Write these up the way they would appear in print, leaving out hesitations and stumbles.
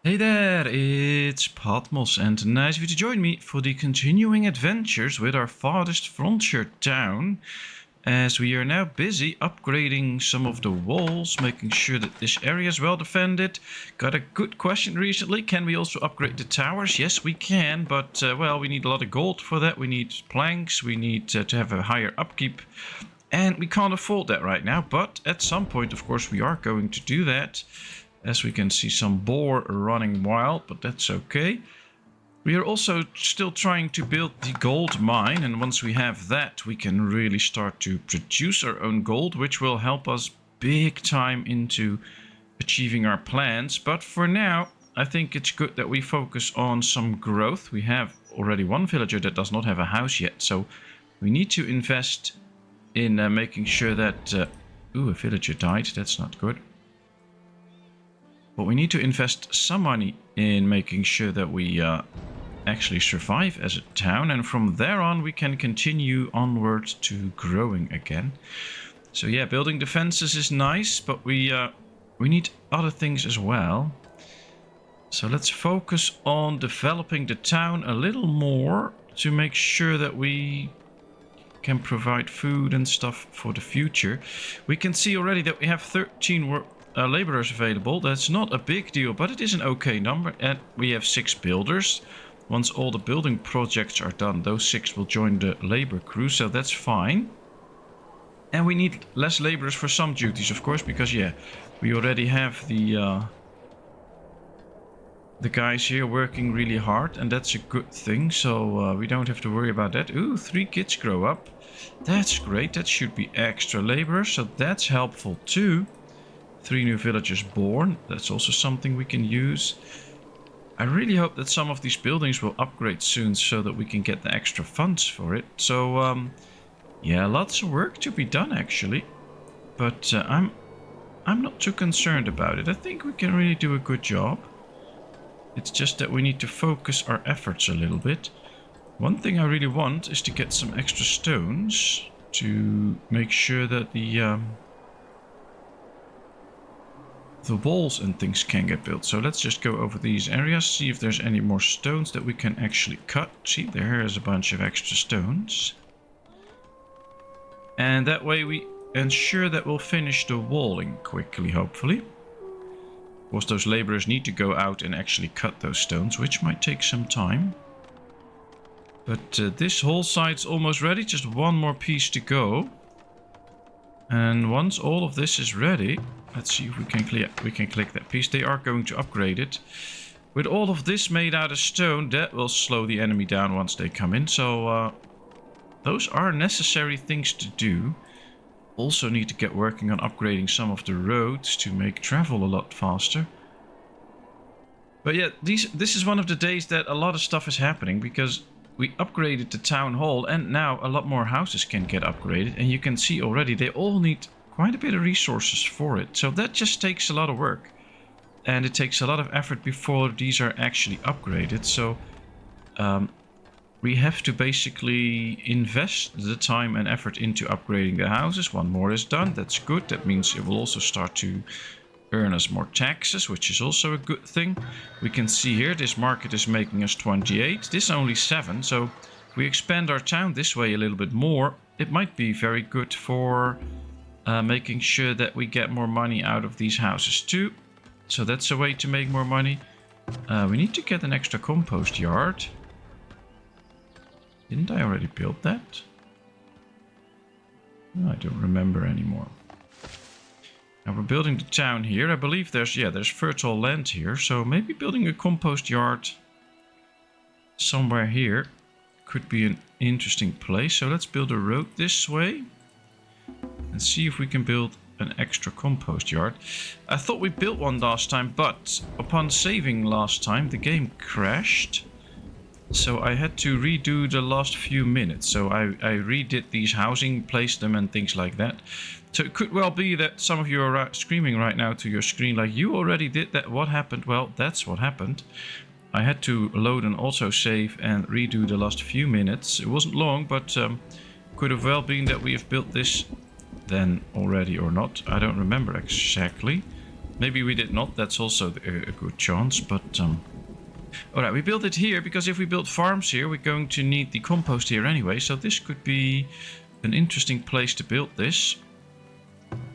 Hey there, it's Patmos, and nice of you to join me for the continuing adventures with our farthest frontier town, as we are now busy upgrading some of the walls, making sure that this area is well defended. Got a good question recently, can we also upgrade the towers? Yes, we can, but well, we need a lot of gold for that, we need planks, we need to have a higher upkeep, and we can't afford that right now, but at some point, of course, we are going to do that. As we can see, some boar running wild, but that's okay. We are also still trying to build the gold mine, and once we have that, we can really start to produce our own gold, which will help us big time into achieving our plans. But for now, I think it's good that we focus on some growth. We have already one villager that does not have a house yet, so we need to invest in making sure that... ooh, a villager died. That's not good. But we need to invest some money in making sure that we actually survive as a town. And from there on, we can continue onward to growing again. So yeah, building defenses is nice, but we need other things as well. So let's focus on developing the town a little more to make sure that we can provide food and stuff for the future. We can see already that we have 13 laborers available. That's not a big deal, but it is an okay number, and we have 6 builders. Once all the building projects are done, those 6 will join the labor crew, so that's fine. And we need less laborers for some duties, of course, because yeah, we already have the guys here working really hard, and that's a good thing, so we don't have to worry about that. Ooh, 3 kids grow up. That's great. That should be extra labor, so that's helpful too. 3 new villagers born. That's also something we can use. I really hope that some of these buildings will upgrade soon so that we can get the extra funds for it. So, yeah, lots of work to be done actually. But I'm not too concerned about it. I think we can really do a good job. It's just that we need to focus our efforts a little bit. One thing I really want is to get some extra stones to make sure that the walls and things can get built. So let's just go over these areas, see if there's any more stones that we can actually cut. See, there is a bunch of extra stones. And that way we ensure that we'll finish the walling quickly, hopefully. Of course, those laborers need to go out and actually cut those stones, which might take some time. But this whole side's almost ready, just one more piece to go. And once all of this is ready, let's see if we can click that piece. They are going to upgrade it. With all of this made out of stone, that will slow the enemy down once they come in. So those are necessary things to do. Also need to get working on upgrading some of the roads to make travel a lot faster. But yeah, this is one of the days that a lot of stuff is happening, because we upgraded the town hall and now a lot more houses can get upgraded. And you can see already they all need quite a bit of resources for it. So that just takes a lot of work. And it takes a lot of effort before these are actually upgraded. So we have to basically invest the time and effort into upgrading the houses. One more is done. That's good. That means it will also start to earn us more taxes, which is also a good thing. We can see here this market is making us 28. This only 7. So if we expand our town this way a little bit more, it might be very good for making sure that we get more money out of these houses too. So that's a way to make more money. We need to get an extra compost yard. Didn't I already build that? No, I don't remember anymore. Now we're building the town here. I believe there's fertile land here. So maybe building a compost yard somewhere here could be an interesting place. So let's build a road this way and see if we can build an extra compost yard. I thought we built one last time, but upon saving last time, the game crashed. So I had to redo the last few minutes. So I redid these housing, placed them and things like that. So it could well be that some of you are screaming right now to your screen like, you already did that, what happened? Well, that's what happened. I had to load and also save and redo the last few minutes. It wasn't long, but could have well been that we have built this then already or not. I don't remember exactly. Maybe we did not. That's also a good chance, but... Alright, we built it here because if we build farms here, we're going to need the compost here anyway. So this could be an interesting place to build this.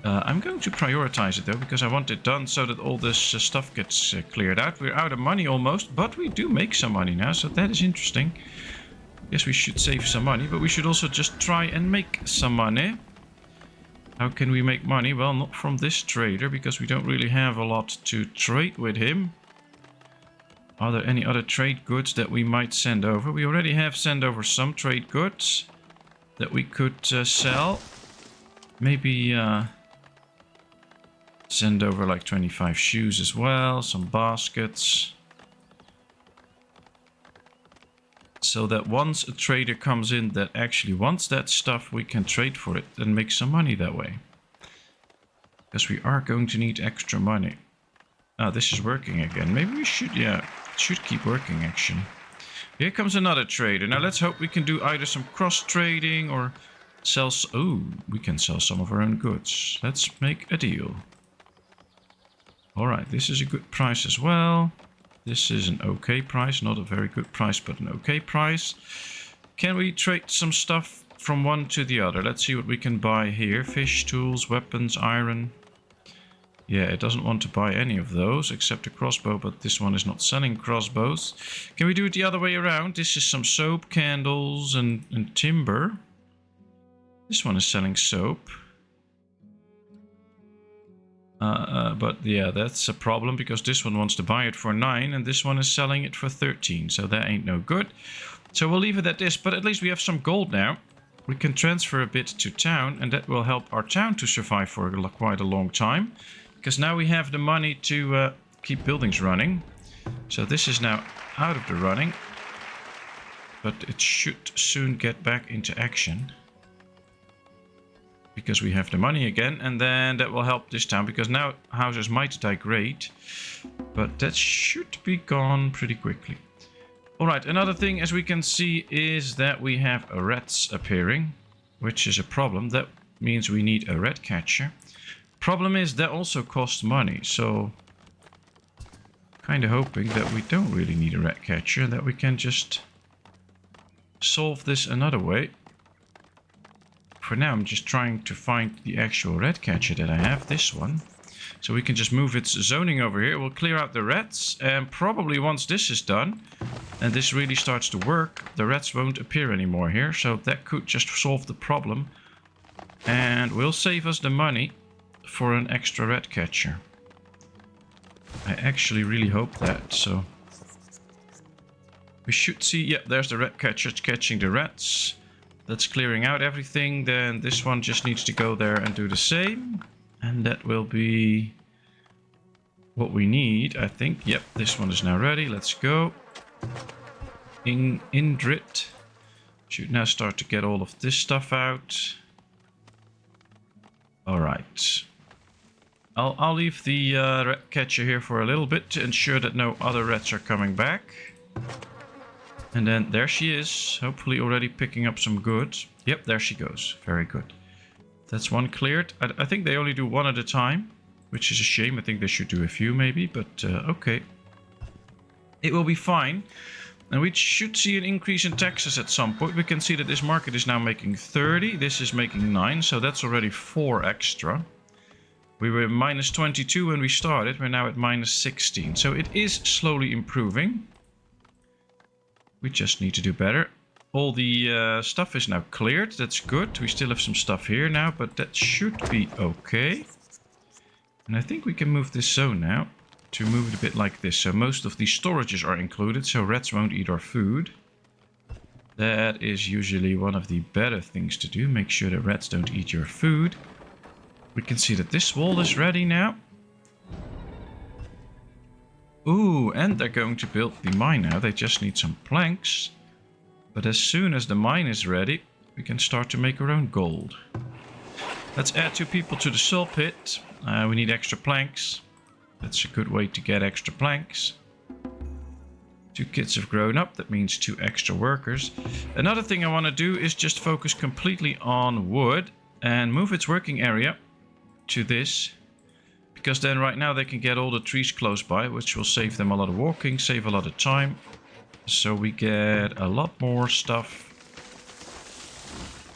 I'm going to prioritize it though, because I want it done so that all this stuff gets cleared out. We're out of money almost, but we do make some money now, so that is interesting. Yes, we should save some money, but we should also just try and make some money. How can we make money? Well, not from this trader, because we don't really have a lot to trade with him. Are there any other trade goods that we might send over? We already have sent over some trade goods that we could sell. Maybe send over like 25 shoes as well, some baskets. So that once a trader comes in that actually wants that stuff, we can trade for it and make some money that way. Because we are going to need extra money. Ah, this is working again. Maybe we should, yeah, it should keep working actually. Here comes another trader. Now let's hope we can do either some cross trading or sell... Oh, we can sell some of our own goods. Let's make a deal. Alright, this is a good price as well. This is an okay price. Not a very good price, but an okay price. Can we trade some stuff from one to the other? Let's see what we can buy here. Fish, tools, weapons, iron. Yeah, it doesn't want to buy any of those except a crossbow, but this one is not selling crossbows. Can we do it the other way around? This is some soap, candles, and timber. This one is selling soap. But yeah, that's a problem because this one wants to buy it for 9 and this one is selling it for 13. So that ain't no good. So we'll leave it at this, but at least we have some gold now. We can transfer a bit to town and that will help our town to survive for quite a long time. Because now we have the money to keep buildings running. So this is now out of the running. But it should soon get back into action. Because we have the money again. And then that will help this town. Because now houses might degrade. But that should be gone pretty quickly. Alright, another thing as we can see is that we have rats appearing. Which is a problem. That means we need a rat catcher. Problem is that also costs money, so kind of hoping that we don't really need a rat catcher, that we can just solve this another way. For now I'm just trying to find the actual rat catcher that I have, this one. So we can just move its zoning over here, we'll clear out the rats, and probably once this is done, and this really starts to work, the rats won't appear anymore here, so that could just solve the problem. And will save us the money for an extra rat catcher. I actually really hope that, so... We should see... Yeah, there's the rat catcher catching the rats. That's clearing out everything. Then this one just needs to go there and do the same. And that will be what we need, I think. Yep, this one is now ready. Let's go. Indrit should now start to get all of this stuff out. Alright. I'll leave the rat catcher here for a little bit to ensure that no other rats are coming back. And then there she is, hopefully already picking up some goods. Yep, there she goes. Very good. That's one cleared. I think they only do one at a time, which is a shame. I think they should do a few maybe, but okay. It will be fine. And we should see an increase in taxes at some point. We can see that this market is now making 30. This is making 9, so that's already 4 extra. We were minus 22 when we started. We're now at minus 16. So it is slowly improving. We just need to do better. All the stuff is now cleared. That's good. We still have some stuff here now, but that should be okay. And I think we can move this zone now to move it a bit like this. So most of the storages are included, so rats won't eat our food. That is usually one of the better things to do. Make sure that rats don't eat your food. We can see that this wall is ready now. Ooh, and they're going to build the mine now. They just need some planks. But as soon as the mine is ready, we can start to make our own gold. Let's add 2 people to the soul pit. We need extra planks. That's a good way to get extra planks. 2 kids have grown up. That means 2 extra workers. Another thing I want to do is just focus completely on wood and move its working area to this. Because then right now they can get all the trees close by, which will save them a lot of walking, save a lot of time. So we get a lot more stuff,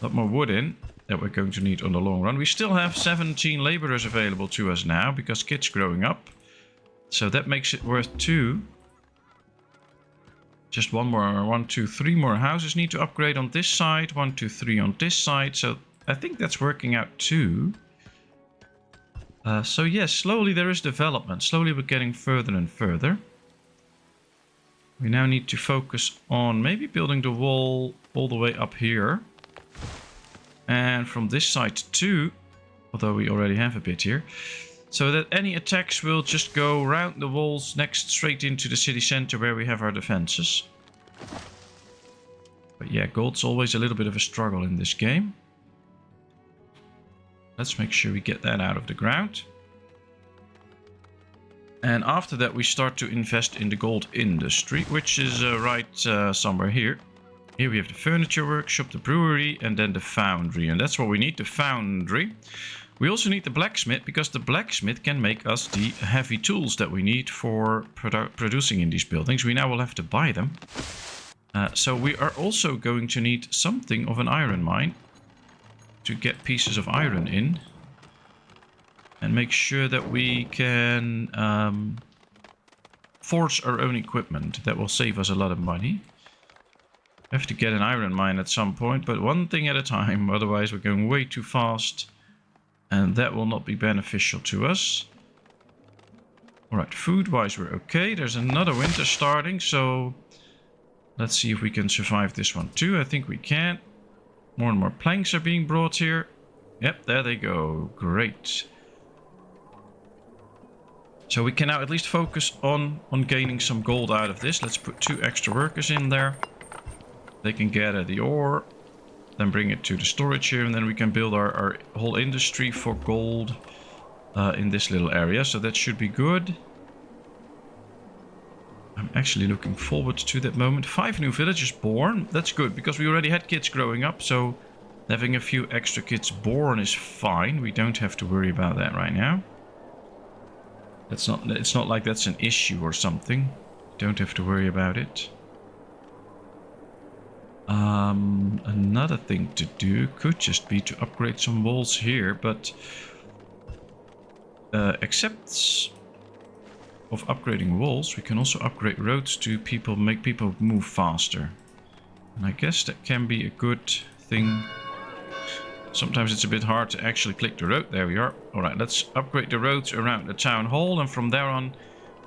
a lot more wood in that we're going to need on the long run. We still have 17 laborers available to us now because kids growing up. So that makes it worth 2. Just 1, 2, 3 more houses need to upgrade on this side. 1, 2, 3 on this side. So I think that's working out too. So yes, slowly there is development. Slowly we're getting further and further. We now need to focus on maybe building the wall all the way up here. And from this side too, although we already have a bit here. So that any attacks will just go around the walls next straight into the city center where we have our defenses. But yeah, gold's always a little bit of a struggle in this game. Let's make sure we get that out of the ground. And after that we start to invest in the gold industry, which is right somewhere here. Here we have the furniture workshop, the brewery, and then the foundry. And that's what we need, the foundry. We also need the blacksmith, because the blacksmith can make us the heavy tools that we need for producing in these buildings. We now will have to buy them. So we are also going to need something of an iron mine to get pieces of iron in. And make sure that we can forge our own equipment. That will save us a lot of money. We have to get an iron mine at some point, but one thing at a time. Otherwise we're going way too fast. And that will not be beneficial to us. Alright, food-wise we're okay. There's another winter starting, so let's see if we can survive this one too. I think we can. More and more planks are being brought here. Yep, there they go. Great. So we can now at least focus on gaining some gold out of this. Let's put 2 extra workers in there. They can gather the ore. Then bring it to the storage here, and then we can build our whole industry for gold in this little area. So that should be good. I'm actually looking forward to that moment. 5 new villagers born. That's good, because we already had kids growing up. So having a few extra kids born is fine. We don't have to worry about that right now. It's not like that's an issue or something. Don't have to worry about it. Another thing to do could just be to upgrade some walls here, but except of upgrading walls, we can also upgrade roads to make people move faster. And I guess that can be a good thing. Sometimes it's a bit hard to actually click the road. There we are. Alright, let's upgrade the roads around the town hall, and from there on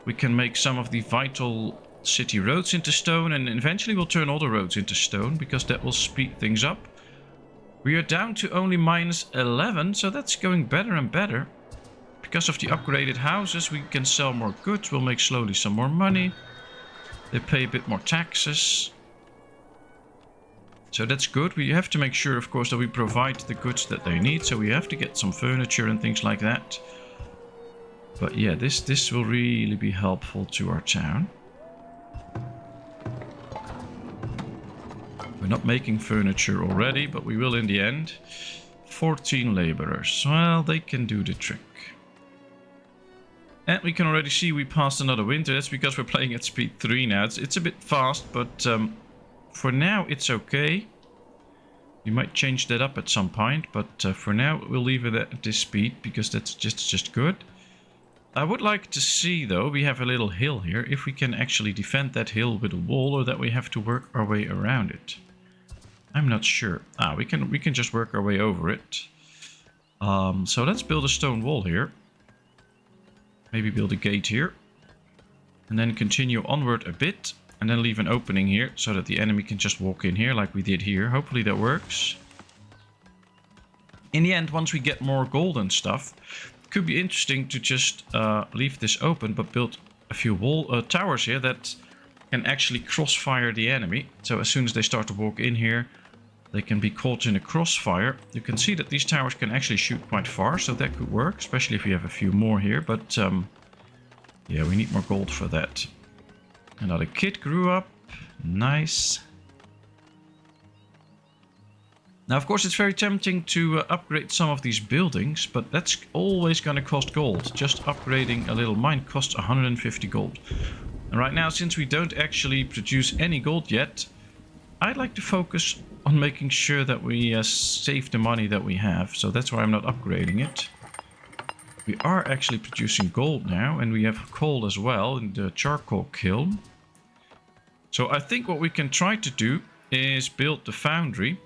we can make some of the vital city roads into stone, and eventually we'll turn all the roads into stone, because that will speed things up. We are down to only -11, so that's going better and better. Because of the upgraded houses, we can sell more goods. We'll make slowly some more money. They pay a bit more taxes. So that's good. We have to make sure, of course, that we provide the goods that they need. So we have to get some furniture and things like that. But yeah, this will really be helpful to our town. We're not making furniture already, but we will in the end. 14 laborers. Well, they can do the trick. And we can already see we passed another winter. That's because we're playing at speed 3 now. It's a bit fast, but for now it's okay. We might change that up at some point, but for now we'll leave it at this speed, because that's just good. I would like to see, though, we have a little hill here, if we can actually defend that hill with a wall, or that we have to work our way around it. I'm not sure. We can just work our way over it. So let's build a stone wall here. Maybe build a gate here. And then continue onward a bit. And then leave an opening here, so that the enemy can just walk in here like we did here. Hopefully that works. In the end, once we get more gold and stuff, it could be interesting to just leave this open, but build a few towers here that can actually crossfire the enemy. So as soon as they start to walk in here, they can be caught in a crossfire. You can see that these towers can actually shoot quite far, so that could work, especially if we have a few more here. But yeah, we need more gold for that. Another kid grew up. Nice. Now, of course, it's very tempting to upgrade some of these buildings, but that's always going to cost gold. Just upgrading a little mine costs 150 gold. And right now, since we don't actually produce any gold yet, I'd like to focus on making sure that we save the money that we have. So that's why I'm not upgrading it. We are actually producing gold now, and we have coal as well in the charcoal kiln. So I think what we can try to do is build the foundry.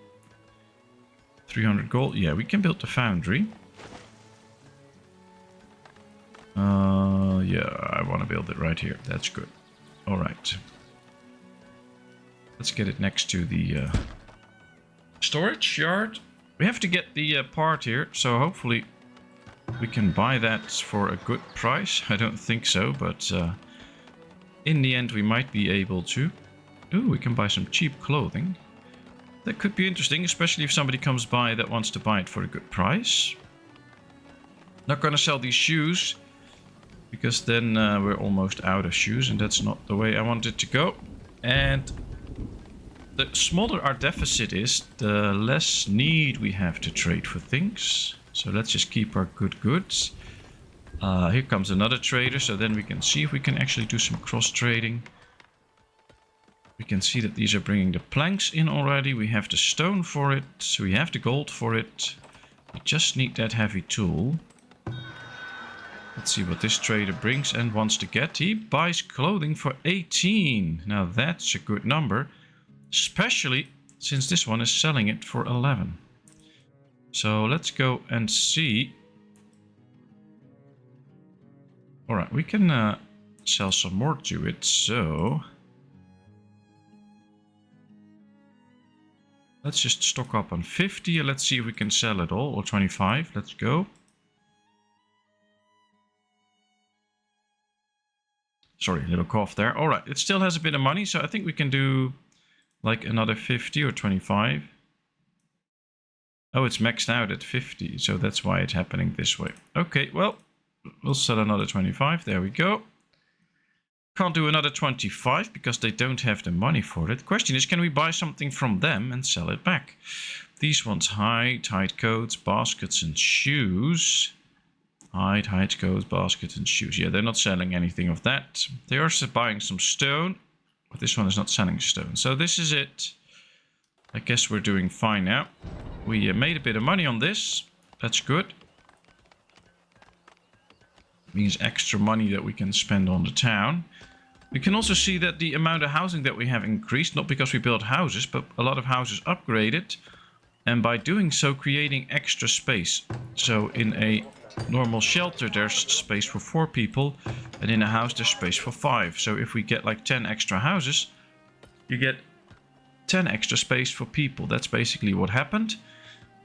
300 gold. Yeah, we can build the foundry. Yeah, I want to build it right here. That's good. All right. Let's get it next to the storage yard. We have to get the part here, so hopefully we can buy that for a good price. I don't think so, but in the end we might be able to. Ooh, we can buy some cheap clothing. That could be interesting, especially if somebody comes by that wants to buy it for a good price. Not gonna sell these shoes, because then we're almost out of shoes, and that's not the way I want it to go. And the smaller our deficit is, the less need we have to trade for things. So let's just keep our good goods. Here comes another trader, so then we can see if we can actually do some cross-trading. We can see that these are bringing the planks in already. We have the stone for it, so we have the gold for it. We just need that heavy tool. Let's see what this trader brings and wants to get. He buys clothing for 18. Now that's a good number, especially since this one is selling it for 11. So let's go and see. Alright, we can sell some more to it, so let's just stock up on 50 and let's see if we can sell it all, or 25. Let's go. Sorry, a little cough there. Alright, it still has a bit of money, so I think we can do like another 50 or 25. Oh, it's maxed out at 50, so that's why it's happening this way. Okay, well, we'll sell another 25. There we go. Can't do another 25 because they don't have the money for it. Question is, can we buy something from them and sell it back? These ones, hide, hide coats, baskets and shoes. Hide, coats, baskets and shoes. Yeah, they're not selling anything of that. They are buying some stone, but this one is not selling stone. So this is it. I guess we're doing fine now. We made a bit of money on this. That's good. Means extra money that we can spend on the town. We can also see that the amount of housing that we have increased, not because we built houses, but a lot of houses upgraded, and by doing so creating extra space. So in a normal shelter there's space for 4 people, and in a house there's space for 5. So if we get like 10 extra houses, you get 10 extra space for people. That's basically what happened.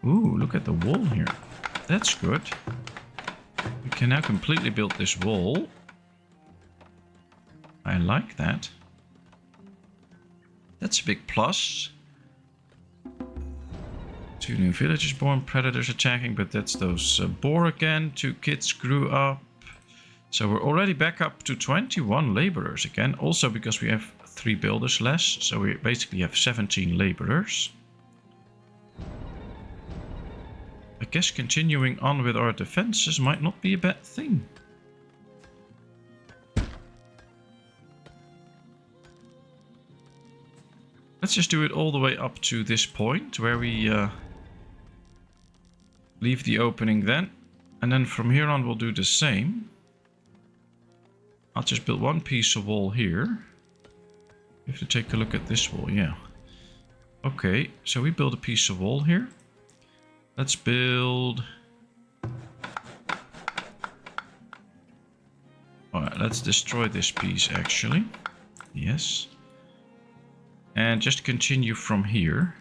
Ooh, look at the wall here. That's good. We can now completely build this wall. I like that. That's a big plus. 2 new villagers born, predators attacking, but that's those boar again. 2 kids grew up. So we're already back up to 21 laborers again. Also because we have 3 builders less. So we basically have 17 laborers. I guess continuing on with our defenses might not be a bad thing. Let's just do it all the way up to this point where we leave the opening then. And then from here on we'll do the same. I'll just build 1 piece of wall here. You have to take a look at this wall, yeah. Okay, so we build a piece of wall here. Let's build... Alright, let's destroy this piece actually. Yes. And just continue from here.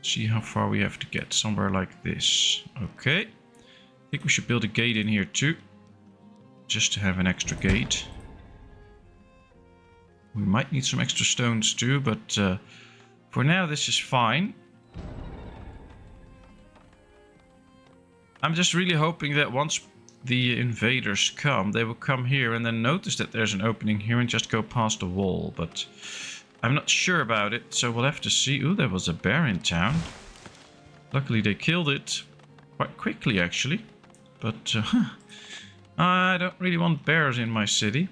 See how far we have to get. Somewhere like this. Okay. I think we should build a gate in here too. Just to have an extra gate. We might need some extra stones too, but for now this is fine. I'm just really hoping that once the invaders come, they will come here and then notice that there's an opening here and just go past the wall. But I'm not sure about it, so we'll have to see. Ooh, there was a bear in town. Luckily they killed it quite quickly actually. But I don't really want bears in my city.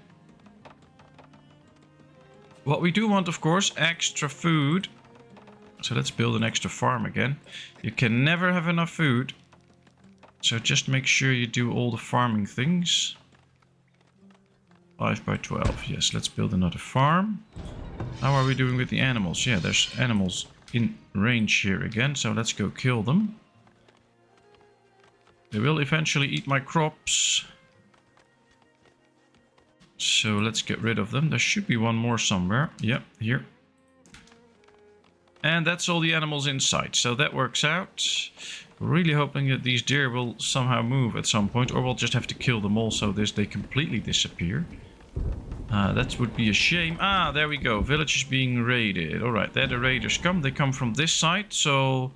What we do want, of course, extra food. So let's build an extra farm again. You can never have enough food. So just make sure you do all the farming things. 5 by 12. Yes, let's build another farm. How are we doing with the animals? Yeah, there's animals in range here again. So let's go kill them. They will eventually eat my crops. So let's get rid of them. There should be one more somewhere. Yep, here. And that's all the animals in sight. So that works out. Really hoping that these deer will somehow move at some point. Or we'll just have to kill them all so they completely disappear. That would be a shame. Ah, there we go. Village is being raided. Alright, there the raiders come. They come from this side. So,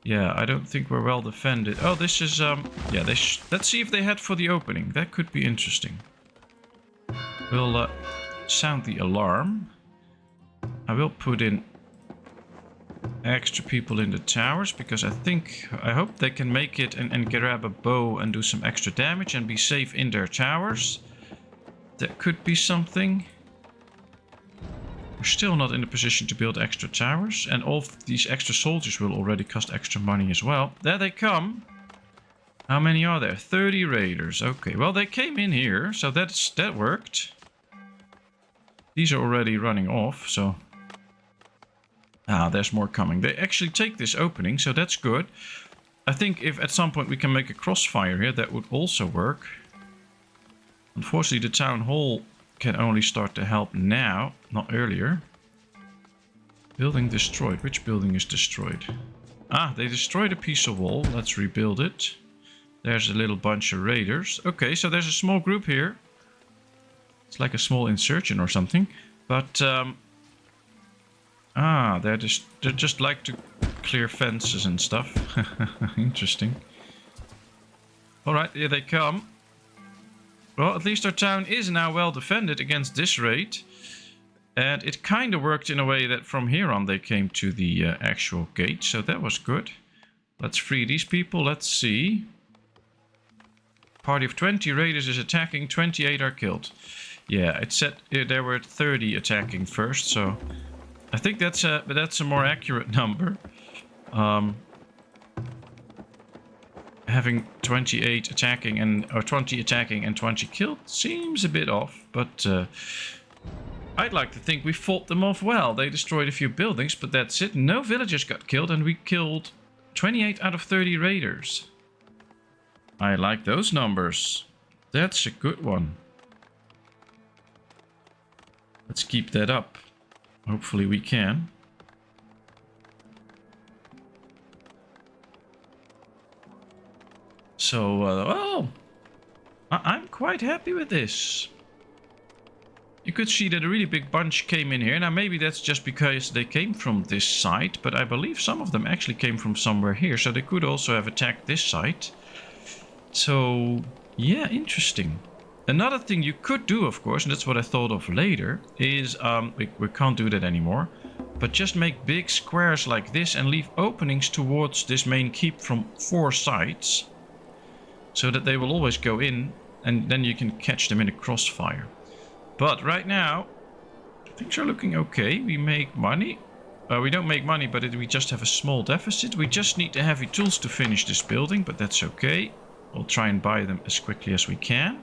yeah, I don't think we're well defended. Oh, this is... yeah, let's see if they head for the opening. That could be interesting. We'll sound the alarm. I will put in extra people in the towers because I hope they can make it and grab a bow and do some extra damage and be safe in their towers. That could be something. We're still not in a position to build extra towers, and all of these extra soldiers will already cost extra money as well. There they come. How many are there? 30 raiders. Okay, well they came in here, so that worked. These are already running off, so... Ah, there's more coming. They actually take this opening, so that's good. I think if at some point we can make a crossfire here, that would also work. Unfortunately, the town hall can only start to help now, not earlier. Building destroyed. Which building is destroyed? Ah, they destroyed a piece of wall. Let's rebuild it. There's a little bunch of raiders. Okay, so there's a small group here. It's like a small insurgent or something. But, they just like to clear fences and stuff. Interesting. Alright, here they come. Well, at least our town is now well defended against this raid. And it kind of worked in a way that from here on they came to the actual gate. So that was good. Let's free these people. Let's see. Party of 20 raiders is attacking. 28 are killed. Yeah, it said there were 30 attacking first. So I think that's a more accurate number. Having 28 attacking or 20 attacking and 20 killed seems a bit off, but I'd like to think we fought them off well. They destroyed a few buildings, but that's it. No villagers got killed, and we killed 28 out of 30 raiders. I like those numbers. That's a good one. Let's keep that up. Hopefully we can. So, I'm quite happy with this. You could see that a really big bunch came in here. Now, maybe that's just because they came from this side, but I believe some of them actually came from somewhere here, so they could also have attacked this side. So, yeah, interesting. Another thing you could do, of course, and that's what I thought of later, is, we can't do that anymore, but just make big squares like this and leave openings towards this main keep from 4 sides. So that they will always go in, and then you can catch them in a crossfire. But right now, things are looking okay. We make money. We don't make money, but we just have a small deficit. We just need the heavy tools to finish this building, but that's okay. We'll try and buy them as quickly as we can.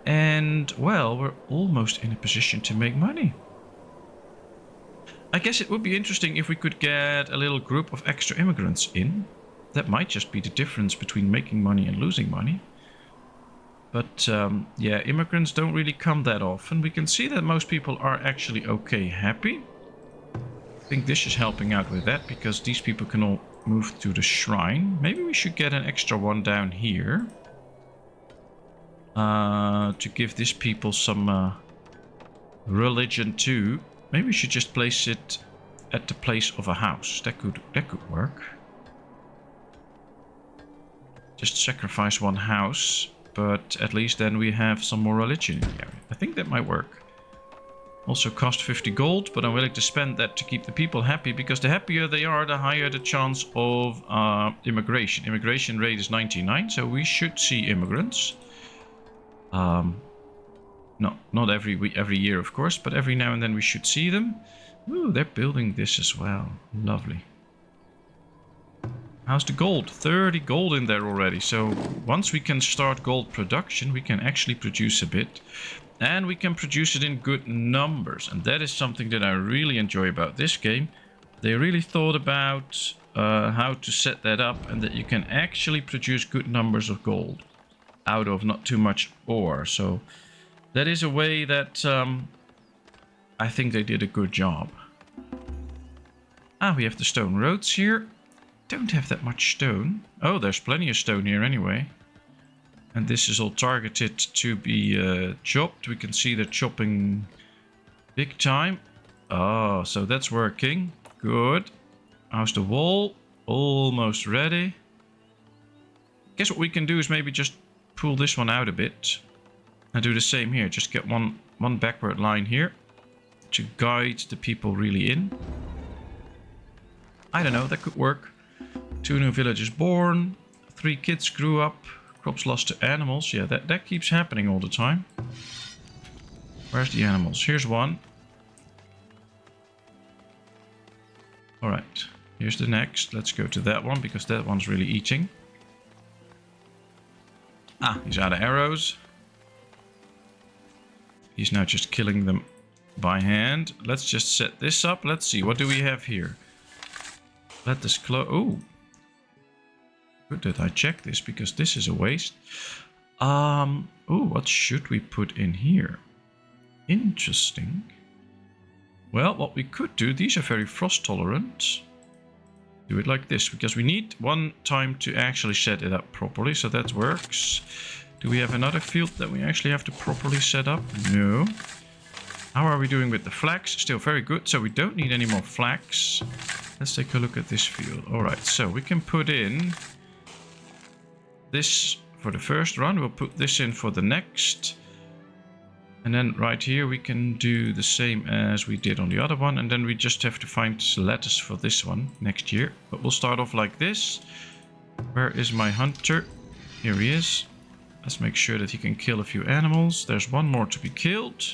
And, well, we're almost in a position to make money. I guess it would be interesting if we could get a little group of extra immigrants in. That might just be the difference between making money and losing money. But, yeah, immigrants don't really come that often. We can see that most people are actually okay, happy. I think this is helping out with that, because these people can all move to the shrine. Maybe we should get an extra one down here. To give these people some religion too. Maybe we should just place it at the place of a house. That could work. Just sacrifice one house, but at least then we have some more religion in the area. I think that might work. Also cost 50 gold, but I'm willing to spend that to keep the people happy, because the happier they are, the higher the chance of immigration. Immigration rate is 99, so we should see immigrants. Not every year, of course, but every now and then we should see them. Ooh, they're building this as well. Lovely. How's the gold? 30 gold in there already. So once we can start gold production, we can actually produce a bit. And we can produce it in good numbers. And that is something that I really enjoy about this game. They really thought about how to set that up, and that you can actually produce good numbers of gold out of not too much ore. So that is a way that I think they did a good job. Ah, we have the stone roads here. Don't have that much stone. Oh, there's plenty of stone here anyway. And this is all targeted to be chopped. We can see they're chopping big time. Oh, so that's working. Good. How's the wall? Almost ready. Guess what we can do is maybe just pull this one out a bit. And do the same here. Just get one backward line here to guide the people really in. I don't know, that could work. 2 new villagers born. 3 kids grew up. Crops lost to animals. Yeah, that keeps happening all the time. Where's the animals? Here's one. Alright, here's the next. Let's go to that one, because that one's really eating. Ah, he's out of arrows. He's now just killing them by hand. Let's just set this up. Let's see, what do we have here? Let this close. Oh, good that I check this, because this is a waste. Oh, what should we put in here? Interesting. Well, what we could do, these are very frost tolerant. Do it like this, because we need one time to actually set it up properly, so that works. Do we have another field that we actually have to properly set up? No. How are we doing with the flax? Still very good, so we don't need any more flax. Let's take a look at this field. Alright, so we can put in this for the first run. We'll put this in for the next. And then right here we can do the same as we did on the other one. And then we just have to find lettuce for this one next year. But we'll start off like this. Where is my hunter? Here he is. Let's make sure that he can kill a few animals. There's one more to be killed.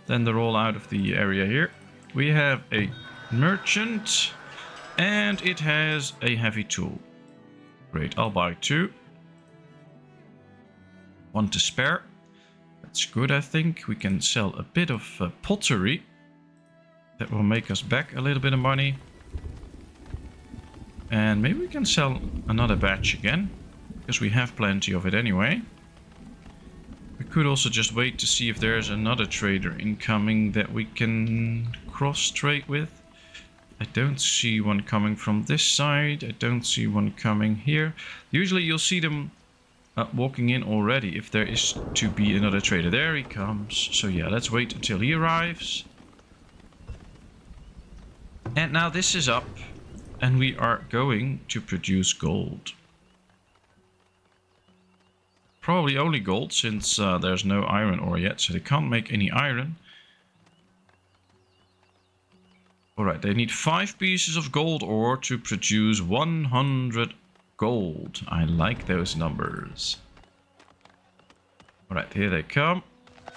Then they're all out of the area here. We have a merchant. And it has a heavy tool. Great, I'll buy 2. 1 to spare. That's good, I think. We can sell a bit of pottery. That will make us back a little bit of money. And maybe we can sell another batch again, because we have plenty of it anyway. We could also just wait to see if there's another trader incoming that we can cross-trade with. I don't see one coming from this side. I don't see one coming here. Usually you'll see them walking in already if there is to be another trader. There he comes. So yeah, let's wait until he arrives. And now this is up, and we are going to produce gold. Probably only gold, since there's no iron ore yet, so they can't make any iron. Alright, they need 5 pieces of gold ore to produce 100 gold. I like those numbers. Alright, here they come.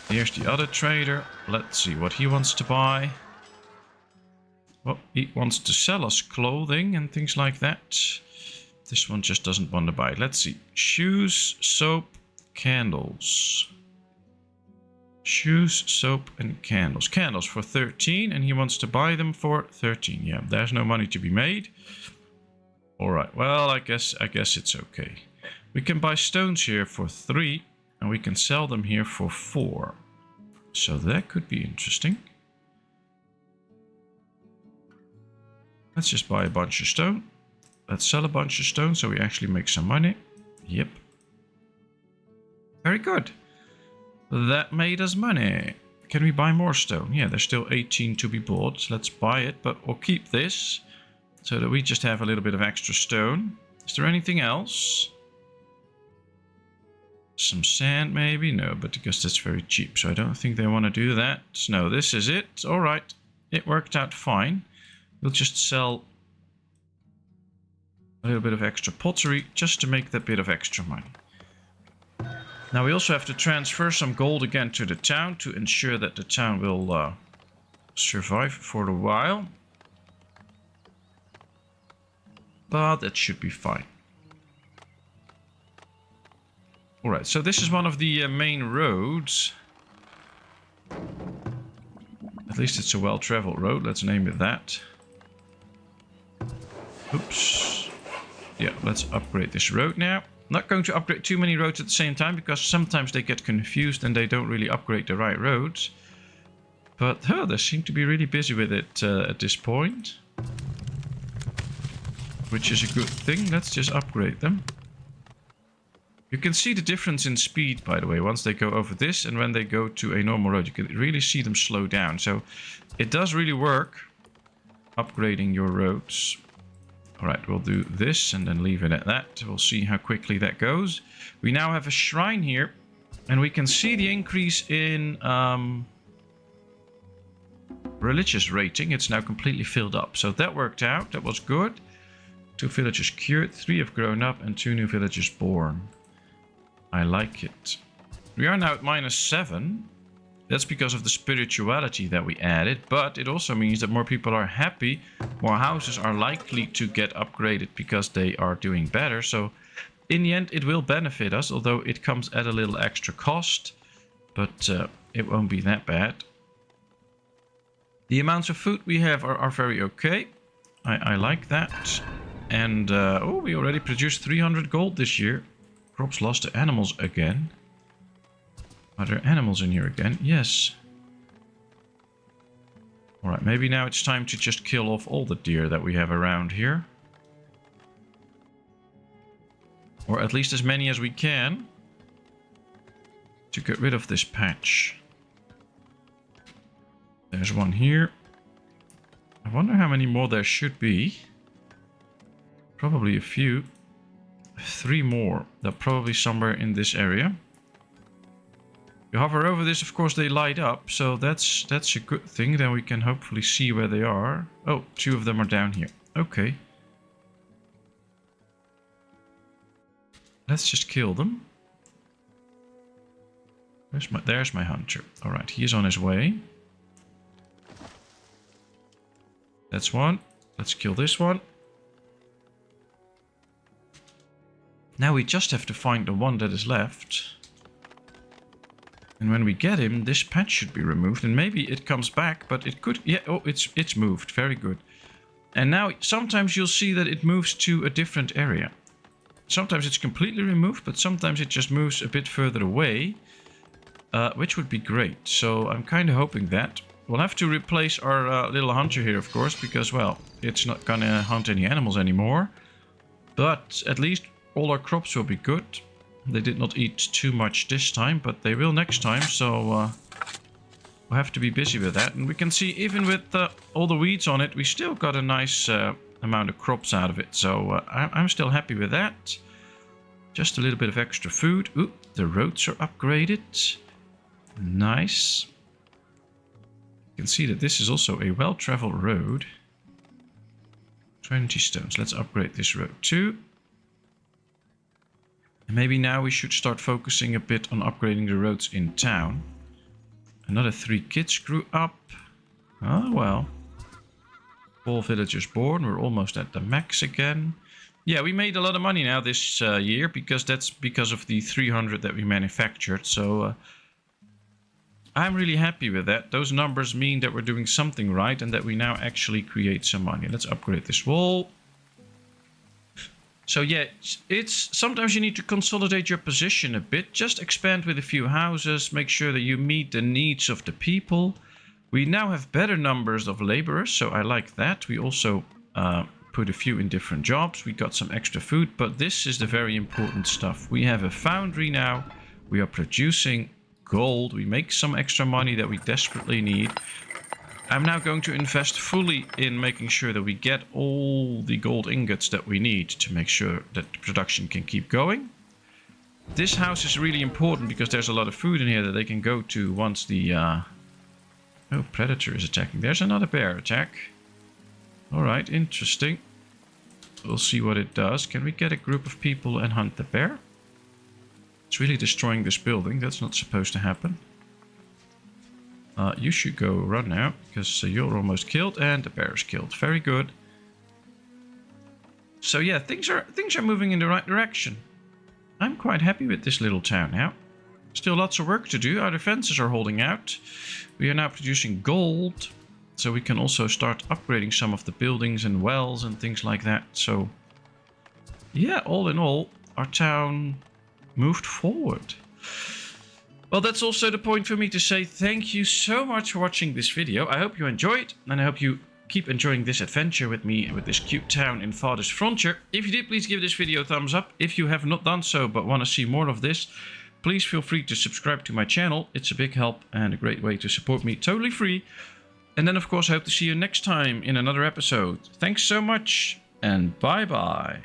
Here's the other trader. Let's see what he wants to buy. Well, he wants to sell us clothing and things like that. This one just doesn't want to buy it. Let's see. Shoes, soap, candles. Shoes, soap, and candles. Candles for 13, and he wants to buy them for 13. Yeah, there's no money to be made. Alright, well, I guess it's okay. We can buy stones here for 3, and we can sell them here for 4. So that could be interesting. Let's just buy a bunch of stone. Let's sell a bunch of stone so we actually make some money. Yep. Very good. That made us money. Can we buy more stone? Yeah, there's still 18 to be bought. Let's buy it, but we'll keep this so that we just have a little bit of extra stone. Is there anything else? Some sand maybe? No, but because that's very cheap. So I don't think they want to do that. No, this is it. All right. It worked out fine. We'll just sell a little bit of extra pottery just to make that bit of extra money. Now we also have to transfer some gold again to the town to ensure that the town will survive for a while. But that should be fine. Alright, so this is one of the main roads. At least it's a well-traveled road, let's name it that. Oops. Yeah, let's upgrade this road now. Not going to upgrade too many roads at the same time, because sometimes they get confused and they don't really upgrade the right roads. But they seem to be really busy with it at this point. Which is a good thing. Let's just upgrade them. You can see the difference in speed, by the way, once they go over this and when they go to a normal road. You can really see them slow down. So it does really work, upgrading your roads. Alright, we'll do this and then leave it at that. We'll see how quickly that goes. We now have a shrine here. And we can see the increase in religious rating. It's now completely filled up. So that worked out. That was good. 2 villagers cured, 3 have grown up, and 2 new villagers born. I like it. We are now at -7. That's because of the spirituality that we added, but it also means that more people are happy. More houses are likely to get upgraded because they are doing better. So in the end, it will benefit us, although it comes at a little extra cost. But it won't be that bad. The amounts of food we have are very okay. I like that. And, oh, we already produced 300 gold this year. Crops lost to animals again. Are there animals in here again? Yes. Alright, maybe now it's time to just kill off all the deer that we have around here. Or at least as many as we can. To get rid of this patch. There's one here. I wonder how many more there should be. Probably a few. 3 more. They're probably somewhere in this area. You hover over this, of course they light up, so that's a good thing. Then we can hopefully see where they are. Oh, 2 of them are down here. Okay. Let's just kill them. There's my hunter. Alright, he is on his way. That's one. Let's kill this one. Now we just have to find the one that is left. And when we get him, this patch should be removed. And maybe it comes back, but it could... Yeah, oh, it's moved. Very good. And now sometimes you'll see that it moves to a different area. Sometimes it's completely removed, but sometimes it just moves a bit further away. Which would be great. So I'm kind of hoping that. We'll have to replace our little hunter here, of course, because, well, it's not gonna hunt any animals anymore. But at least all our crops will be good. They did not eat too much this time, but they will next time, so we'll have to be busy with that. And we can see, even with all the weeds on it, we still got a nice amount of crops out of it. So I'm still happy with that. Just a little bit of extra food. Ooh, the roads are upgraded. Nice. You can see that this is also a well-traveled road. 20 stones. Let's upgrade this road too. And maybe now we should start focusing a bit on upgrading the roads in town. Another 3 kids grew up. Oh well. 4 villagers born. We're almost at the max again. Yeah, we made a lot of money now this year, because that's because of the 300 that we manufactured. So I'm really happy with that. Those numbers mean that we're doing something right and that we now actually create some money. Let's upgrade this wall. So yeah, it's sometimes you need to consolidate your position a bit. Just expand with a few houses. Make sure that you meet the needs of the people. We now have better numbers of laborers, so I like that. We also put a few in different jobs. We got some extra food, but this is the very important stuff. We have a foundry now. We are producing gold. We make some extra money that we desperately need. I'm now going to invest fully in making sure that we get all the gold ingots that we need to make sure that the production can keep going. This house is really important because there's a lot of food in here that they can go to once the... Oh, predator is attacking. There's another bear attack. Alright, interesting. We'll see what it does. Can we get a group of people and hunt the bear? It's really destroying this building. That's not supposed to happen. You should go run now, because you're almost killed and the bear is killed. Very good. So yeah, things are moving in the right direction. I'm quite happy with this little town now. Still lots of work to do. Our defenses are holding out. We are now producing gold, so we can also start upgrading some of the buildings and wells and things like that. So yeah, all in all, our town moved forward. Well, that's also the point for me to say thank you so much for watching this video. I hope you enjoyed, and I hope you keep enjoying this adventure with me with this cute town in Farthest Frontier. If you did, please give this video a thumbs up. If you have not done so but want to see more of this, please feel free to subscribe to my channel. It's a big help and a great way to support me, totally free. And then, of course, I hope to see you next time in another episode. Thanks so much, and bye-bye.